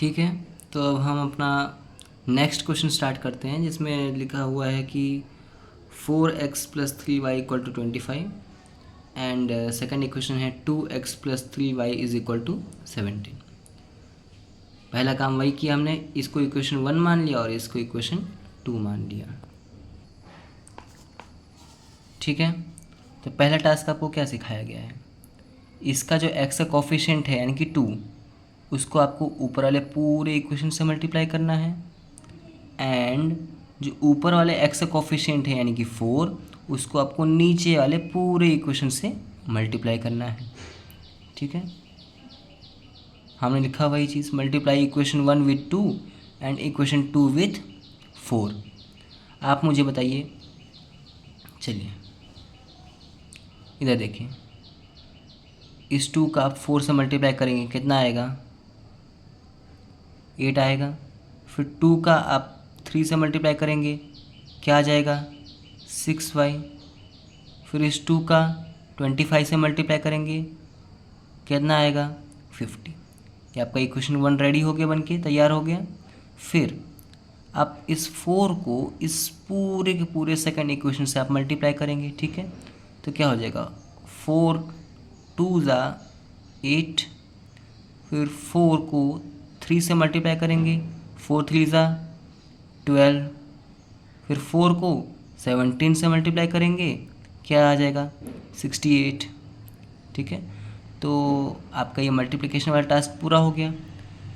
ठीक है, तो अब हम अपना नेक्स्ट क्वेश्चन स्टार्ट करते हैं, जिसमें लिखा हुआ है कि 4x + 3y = 25 and second equation है 2x + 3y = 17। पहला काम वही किया हमने, इसको इक्वेशन 1 मान लिया और इसको इक्वेशन 2 मान लिया। ठीक है, तो पहला टास्क आपको क्या सिखाया गया है, इसका जो x का कोफिशिएंट है यानी कि 2, उसको आपको ऊपर वाले पूरे इक्वेशन से मल्टीप्लाई करना है, एंड जो ऊपर वाले x का कोफिशिएंट है यानी कि 4, उसको आपको नीचे वाले पूरे इक्वेशन से मल्टीप्लाई करना है। ठीक है, हमने लिखा वही चीज़, multiply equation 1 with 2 and equation 2 with 4। आप मुझे बताइए, चलिए इधर देखिए, इस 2 का आप 4 से मल्टीप्लाई करेंगे कितना आएगा, 8 आएगा। फिर 2 का आप 3 से मल्टीप्लाई करेंगे क्या आ जाएगा, 6y। फिर इस 2 का 25 से मल्टीप्लाई करेंगे कितना आएगा, 50। ये आपका इक्वेशन 1 रेडी हो गया, बन के तैयार हो गया। फिर आप इस 4 को इस पूरे के पूरे सेकंड इक्वेशन से आप मल्टीप्लाई करेंगे। ठीक है, तो क्या हो जाएगा, 4 2 ज़ा 8। फिर 4 को 3 से मल्टीप्लाई करेंगे, 4 3 ज़ा 12। फिर 4 को 17 से मल्टीप्लाई करेंगे क्या आ जाएगा, 68। ठीक है, तो आपका ये मल्टीप्लिकेशन वाला टास्क पूरा हो गया।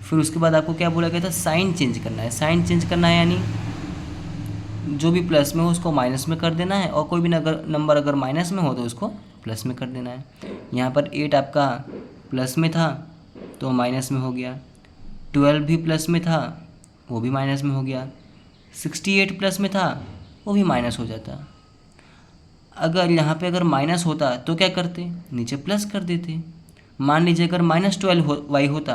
फिर उसके बाद आपको क्या बोला गया था, साइन चेंज करना है। साइन चेंज करना है यानी जो भी प्लस में हो उसको माइनस में कर देना है, और कोई भी नंबर अगर माइनस में हो तो उसको प्लस में कर देना है। यहाँ पर 8 आपका प्लस में था तो माइनस में हो गया, 12 भी प्लस में था वो भी माइनस में हो गया, 68 प्लस में था वो भी माइनस हो जाता। अगर यहाँ पे अगर माइनस होता तो क्या करते, नीचे प्लस कर देते। मान लीजिए अगर -12y होता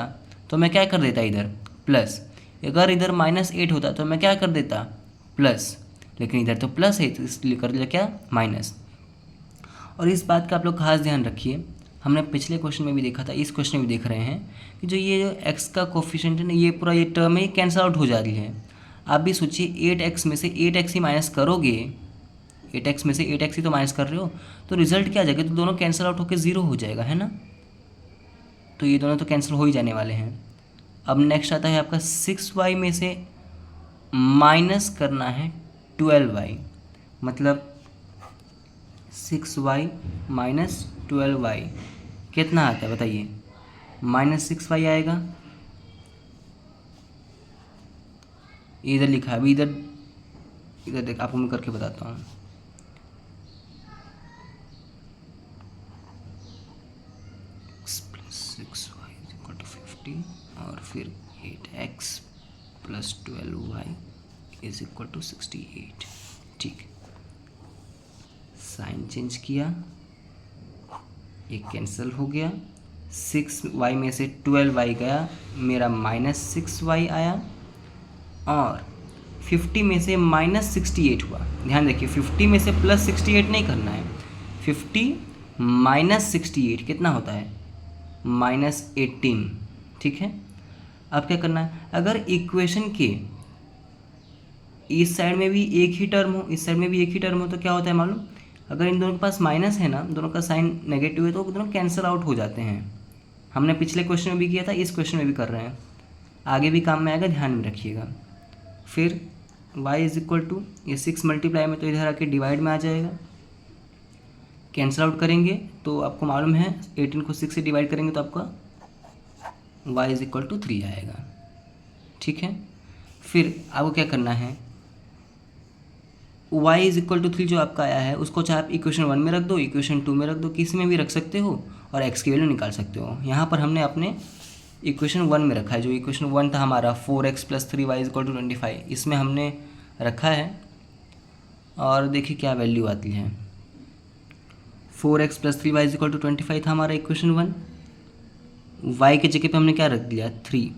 तो मैं क्या कर देता, इधर प्लस। अगर इधर -8 होता तो मैं क्या कर देता, प्लस। लेकिन इधर तो प्लस है तो इसलिए कर दिया क्या, माइनस। और इस बात का आप लोग खास ध्यान रखिए, हमने पिछले क्वेश्चन में भी देखा था, इस क्वेश्चन में भी देख रहे हैं कि जो ये x का कोफिशिएंट है ना, ये पूरा ये टर्म है कैंसिल आउट हो जा रही है। आप भी सोचिए 8x में से 8x ही माइनस करोगे, 8x में से 8x ही तो माइनस कर रहे हो, तो रिजल्ट क्या आ जाएगा, तो दोनों कैंसिल आउट होकर 0 हो जाएगा, है ना। तो ये दोनों तो कैंसिल हो ही जाने वाले हैं। अब नेक्स्ट आता है आपका 6y में से माइनस करना है 12y, मतलब 6y माइनस 12y कितना आता है बताइए, -6y आएगा। इधर लिखा है, अभी इधर इधर देख आपको मैं करके बताता हूँ। +6y = 50 और फिर 8x + 12y = 68। ठीक, साइन चेंज किया, एक कैंसिल हो गया, 6y में से 12y गया, मेरा -6y आया, और 50 में से -68 हुआ। ध्यान रखिए 50 में से +68 नहीं करना है, 50 - 68 कितना होता है, -18। ठीक है, अब क्या करना है, अगर इक्वेशन के इस साइड में भी एक ही टर्म हो, इस साइड में भी एक ही टर्म हो, तो क्या होता है मालूम, अगर इन दोनों के पास माइनस है ना, दोनों का साइन नेगेटिव है, तो दोनों कैंसिल आउट हो जाते हैं। हमने पिछले क्वेश्चन में भी किया था, इस क्वेश्चन में भी कर रहे हैं, आगे भी काम में आएगा, ध्यान में रखिएगा। फिर y = ये 6 मल्टीप्लाई में तो इधर आके डिवाइड में आ जाएगा, कैंसिल आउट करेंगे तो आपको मालूम है 18 को 6 से डिवाइड करेंगे तो आपका y = 3 आएगा। ठीक है, फिर आपको क्या करना है, y = 3 जो आपका आया है उसको चाहे आप इक्वेशन 1 में रख दो, इक्वेशन 2 में रख दो, किसी में भी रख सकते हो, और x की वैल्यू निकाल सकते हो। यहाँ पर हमने अपने इक्वेशन 1 में रखा है, जो इक्वेशन 1 था हमारा 4x + 3y = 25, इसमें हमने रखा है। और देखिए क्या वैल्यू आती है, 4x + 3y = 25 था हमारा इक्वेशन 1, y के जगह पे हमने क्या रख दिया, 3।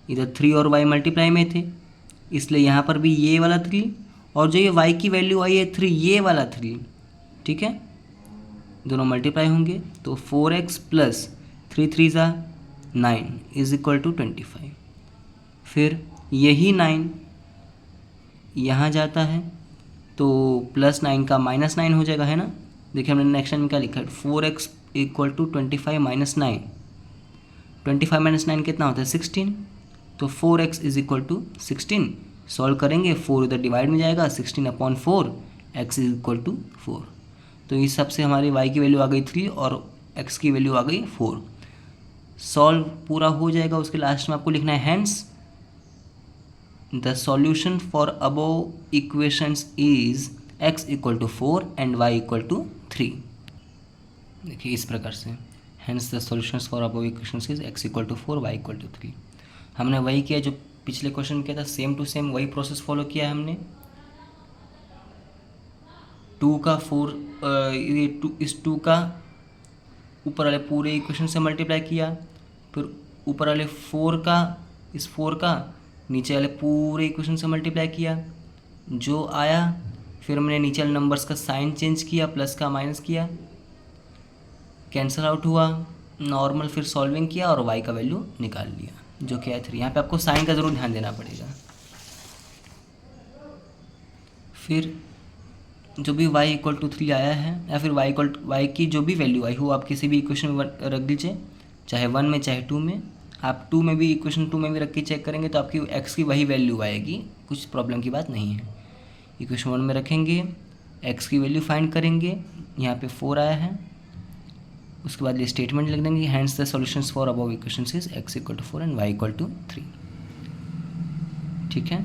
इधर 3 और y मल्टीप्लाई में थे, इसलिए यहाँ पर भी ये वाला 3, और जो ये y की वैल्यू आई है 3, ये वाला 3। ठीक है, दोनों मल्टीप्लाई होंगे तो 4x + 3 3 = 9 = 25। फिर यही 9 यहाँ जाता है तो +9 का -9 हो जाएगा, है ना। देखिए हमने नेक्स्ट टाइम क्या लिखा है, 4x = 25 - 9। 25 - 9 कितना होता है 16, तो 4x = 16। सॉल्व करेंगे, 4 उधर डिवाइड में जाएगा, 16/4, x = 4। तो इस सब से हमारी y की वैल्यू आ गई 3 और x की वैल्यू आ गई 4। सॉल्व पूरा हो जाएगा, उसके लास्ट में आपको लिखना है hence the solution for above equations is x = 4 and y = 3। देखिए इस प्रकार से, hence the solutions for above equations is x = 4, y = 3। हमने वही किया जो पिछले क्वेश्चन किया था, सेम टू सेम वही प्रोसेस फॉलो किया है हमने। 2 का 4 ये 2 इस 2 का ऊपर वाले पूरे इक्वेशन से मल्टीप्लाई किया, फिर ऊपर वाले 4 का इस 4 का नीचे वाले पूरे इक्वेशन से मल्टीप्लाई किया, जो आया फिर हमने नीचे वाले नंबर्स का साइन चेंज किया, प्लस का माइनस किया, कैंसिल आउट हुआ, नॉर्मल फिर सॉल्विंग किया और y का वैल्यू निकाल लिया जो कि है 3। यहाँ पे आपको साइन का ज़रूर ध्यान देना पड़ेगा। फिर जो भी y = 3 आया है या फिर y की जो भी वैल्यू आई हो आप किसी भी इक्वेशन में रख दीजिए, चाहे 1 में चाहे 2 में। आप 2 में भी इक्वेशन 2 में भी रख के चेक करेंगे तो आपकी x की वही वैल्यू आएगी, कुछ प्रॉब्लम की बात नहीं है। इक्वेशन 1 में रखेंगे, x की वैल्यू फाइंड करेंगे, यहाँ पे 4 आया है, उसके बाद ये स्टेटमेंट लिख देंगे, hence the solutions for above equations is x = 4 and y = 3। ठीक है।